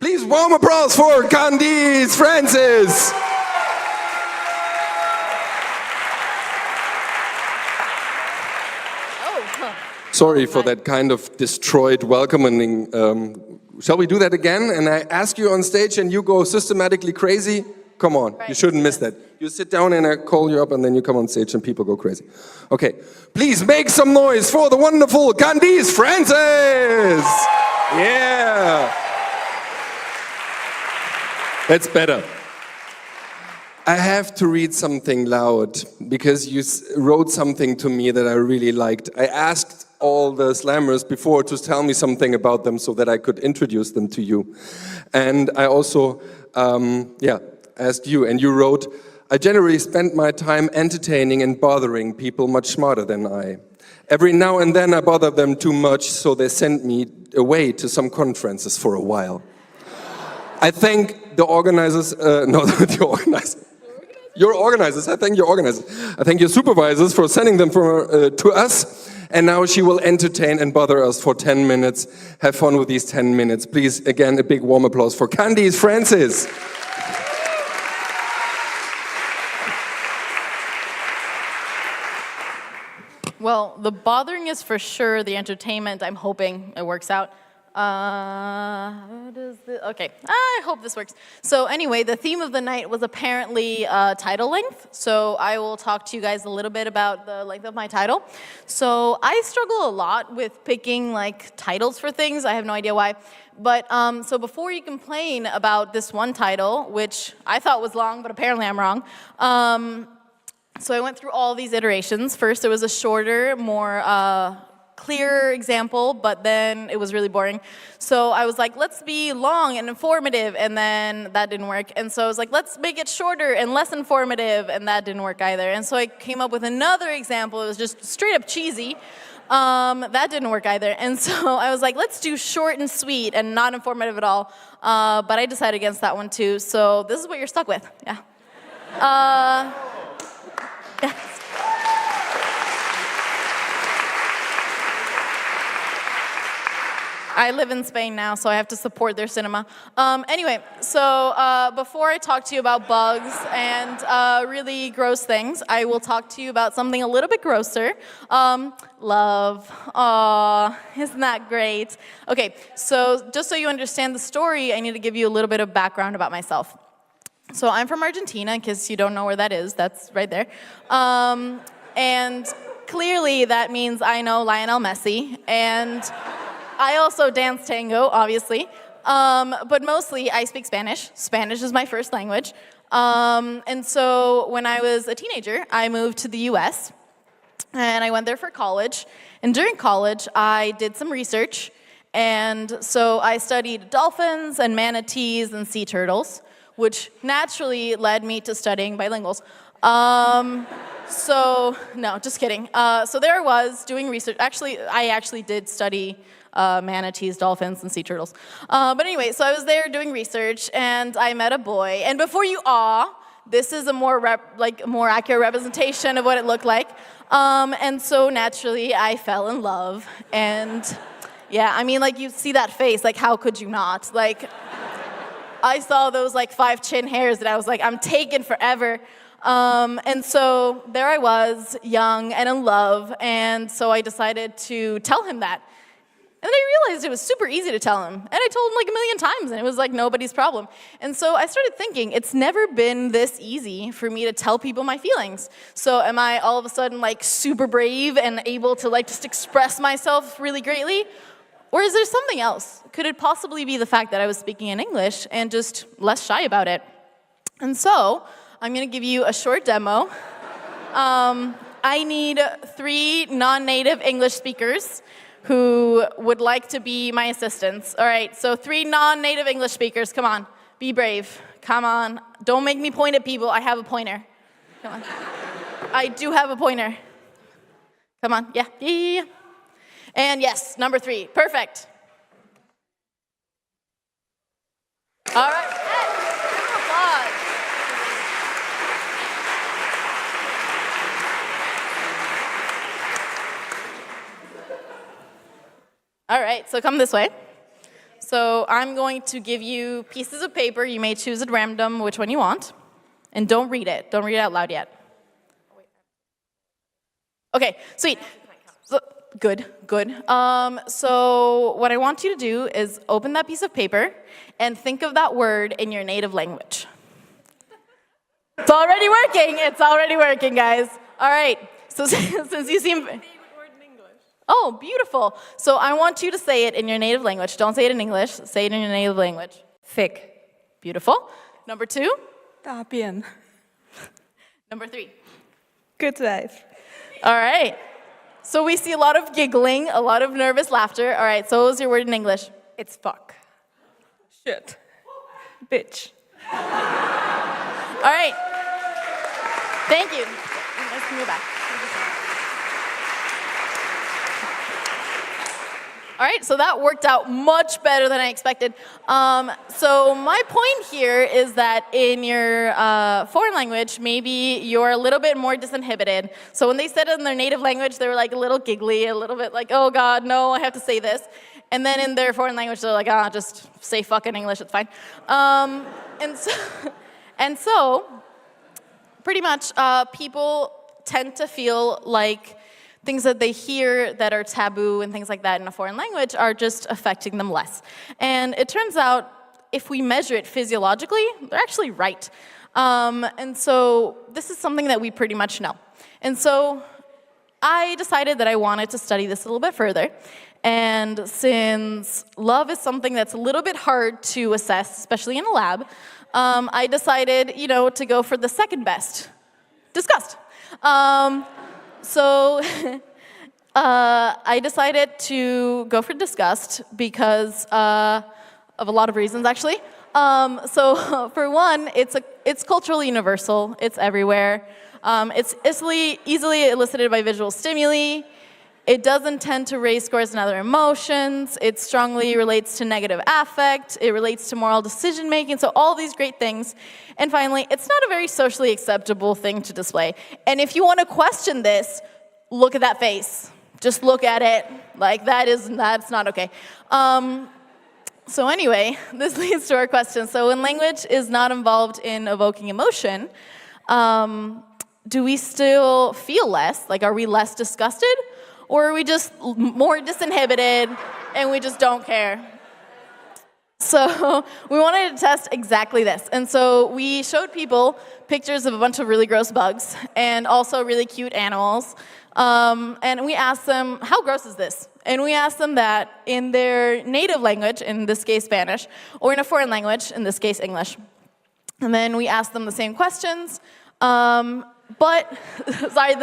Please, warm applause for Candice Francis. Sorry for that kind of destroyed welcoming. Shall we do that again? And I ask you on stage and you go systematically crazy? Come on, you shouldn't miss that. You sit down and I call you up and then you come on stage and people go crazy. Okay, please make some noise for the wonderful Candice Francis! Yeah! That's better. I have to read something loud because you wrote something to me that I really liked. I asked all the slammers before to tell me something about them so that I could introduce them to you. And I also, asked you, and you wrote, I generally spend my time entertaining and bothering people much smarter than I. Every now and then I bother them too much, so they send me away to some conferences for a while. I thank the organizers, your organizers, I thank your organizers. I thank your supervisors for sending them to us. And now she will entertain and bother us for 10 minutes. Have fun with these 10 minutes. Please, again, a big warm applause for Candice Francis. Well, the bothering is for sure. The entertainment, I'm hoping it works out. Okay, I hope this works. So anyway, the theme of the night was apparently title length. So I will talk to you guys a little bit about the length of my title. So I struggle a lot with picking like titles for things. I have no idea why. But so before you complain about this one title, which I thought was long, but apparently I'm wrong. So I went through all these iterations. First, it was a shorter, more clear example, but then it was really boring. So I was like, let's be long and informative, and then that didn't work. And so I was like, let's make it shorter and less informative, and that didn't work either. And so I came up with another example. It was just straight up cheesy. That didn't work either. And so I was like, let's do short and sweet and not informative at all. But I decided against that one too. So this is what you're stuck with. Yeah. Yes. I live in Spain now, so I have to support their cinema. Anyway, so before I talk to you about bugs and really gross things, I will talk to you about something a little bit grosser. Love. Aw, isn't that great? Okay, so just so you understand the story, I need to give you a little bit of background about myself. So I'm from Argentina, in case you don't know where that is. That's right there. And clearly that means I know Lionel Messi, and I also dance tango, obviously, but mostly I speak Spanish. Spanish is my first language. And so when I was a teenager, I moved to the US, and I went there for college. And during college, I did some research, and so I studied dolphins and manatees and sea turtles, which naturally led me to studying bilinguals. So, no, just kidding. So there I was doing research. Actually, I actually did study manatees, dolphins, and sea turtles. But anyway, so I was there doing research, and I met a boy. And before you awe, this is a more accurate representation of what it looked like. And so naturally, I fell in love. And yeah, I mean, like, you see that face, like, how could you not? Like, I saw those, like, 5 chin hairs, and I was like, I'm taken forever. And so there I was, young and in love, and so I decided to tell him that. And then I realized it was super easy to tell him. And I told him like 1,000,000 times, and it was like nobody's problem. And so I started thinking, it's never been this easy for me to tell people my feelings. So am I all of a sudden like super brave and able to like just express myself really greatly? Or is there something else? Could it possibly be the fact that I was speaking in English and just less shy about it? And so I'm going to give you a short demo. I need 3 non-native English speakers who would like to be my assistants. All right, so 3 non-native English speakers. Come on, be brave. Come on, don't make me point at people. I have a pointer. Come on. I do have a pointer. Come on, yeah. And yes, number 3, perfect. All right, hey, applause. All right, so come this way. So I'm going to give you pieces of paper. You may choose at random which one you want. And don't read it. Don't read it out loud yet. Okay, sweet. So, good. So what I want you to do is open that piece of paper and think of that word in your native language. It's already working. It's already working, guys. All right. So since you seem... Oh, beautiful. So I want you to say it in your native language. Don't say it in English. Say it in your native language. Thick. Beautiful. Number 2. 大便 Number 3. Good life. All right. So we see a lot of giggling, a lot of nervous laughter. All right, so what was your word in English? It's fuck. Shit. Bitch. All right. Thank you. Nice to meet you back. All right, so that worked out much better than I expected. So my point here is that in your foreign language, maybe you're a little bit more disinhibited. So when they said it in their native language, they were like a little giggly, a little bit like, oh God, no, I have to say this. And then in their foreign language, they're like, just say fuck in English, it's fine. And so pretty much people tend to feel like things that they hear that are taboo and things like that in a foreign language are just affecting them less. And it turns out, if we measure it physiologically, they're actually right. And so this is something that we pretty much know. And so I decided that I wanted to study this a little bit further. And since love is something that's a little bit hard to assess, especially in a lab, I decided, to go for the second best, disgust. So I decided to go for disgust because of a lot of reasons, actually. So for one, it's culturally universal. It's everywhere. It's easily elicited by visual stimuli. It doesn't tend to raise scores in other emotions. It strongly relates to negative affect. It relates to moral decision-making, so all these great things. And finally, it's not a very socially acceptable thing to display. And if you want to question this, look at that face. Just look at it. Like, that's not okay. So anyway, this leads to our question. So when language is not involved in evoking emotion, do we still feel less? Like, are we less disgusted? Or are we just more disinhibited and we just don't care? So we wanted to test exactly this. And so we showed people pictures of a bunch of really gross bugs and also really cute animals. And we asked them, how gross is this? And we asked them that in their native language, in this case Spanish, or in a foreign language, in this case English. And then we asked them the same questions. The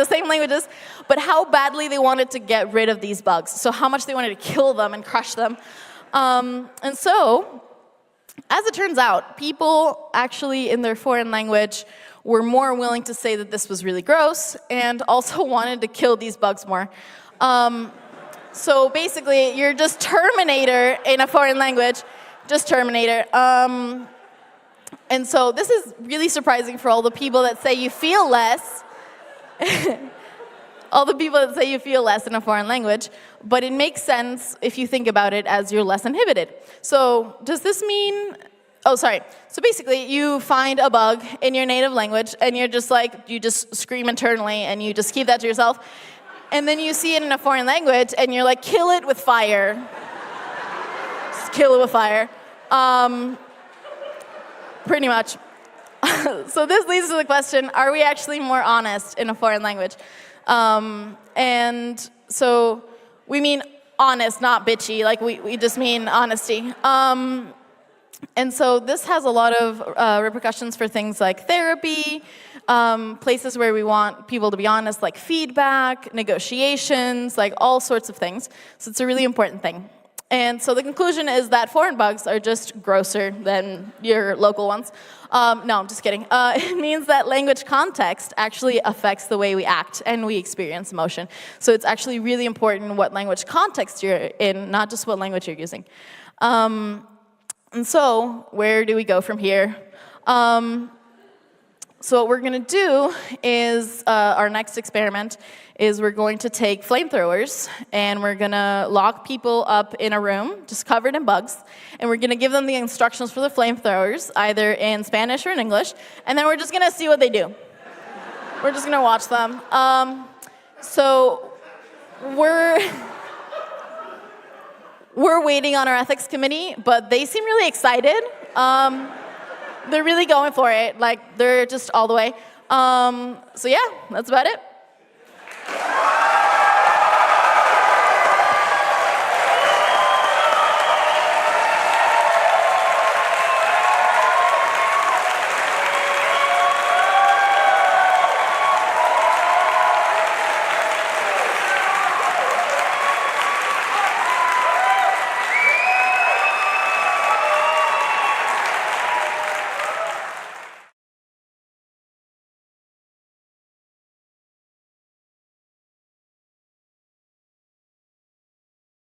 same languages, but how badly they wanted to get rid of these bugs. So how much they wanted to kill them and crush them. And so, as it turns out, people actually in their foreign language were more willing to say that this was really gross and also wanted to kill these bugs more. So basically, you're just Terminator in a foreign language, just Terminator. And so this is really surprising for all the people that say you feel less, all the people that say you feel less in a foreign language, but it makes sense if you think about it as you're less inhibited. So does this mean, so basically you find a bug in your native language and you just scream internally and you just keep that to yourself, and then you see it in a foreign language and you're like, kill it with fire. Just kill it with fire. Pretty much. So this leads to the question, are we actually more honest in a foreign language? And so we mean honest, not bitchy, like we just mean honesty. And so this has a lot of repercussions for things like therapy, places where we want people to be honest, like feedback, negotiations, like all sorts of things. So it's a really important thing. And so the conclusion is that foreign bugs are just grosser than your local ones. No, I'm just kidding. It means that language context actually affects the way we act and we experience emotion. So it's actually really important what language context you're in, not just what language you're using. And so where do we go from here? So what we're gonna do is, our next experiment is we're going to take flamethrowers and we're gonna lock people up in a room, just covered in bugs, and we're gonna give them the instructions for the flamethrowers, either in Spanish or in English, and then we're just gonna see what they do. We're just gonna watch them. So we're waiting on our ethics committee, but they seem really excited. They're really going for it, like they're just all the way. So yeah, that's about it.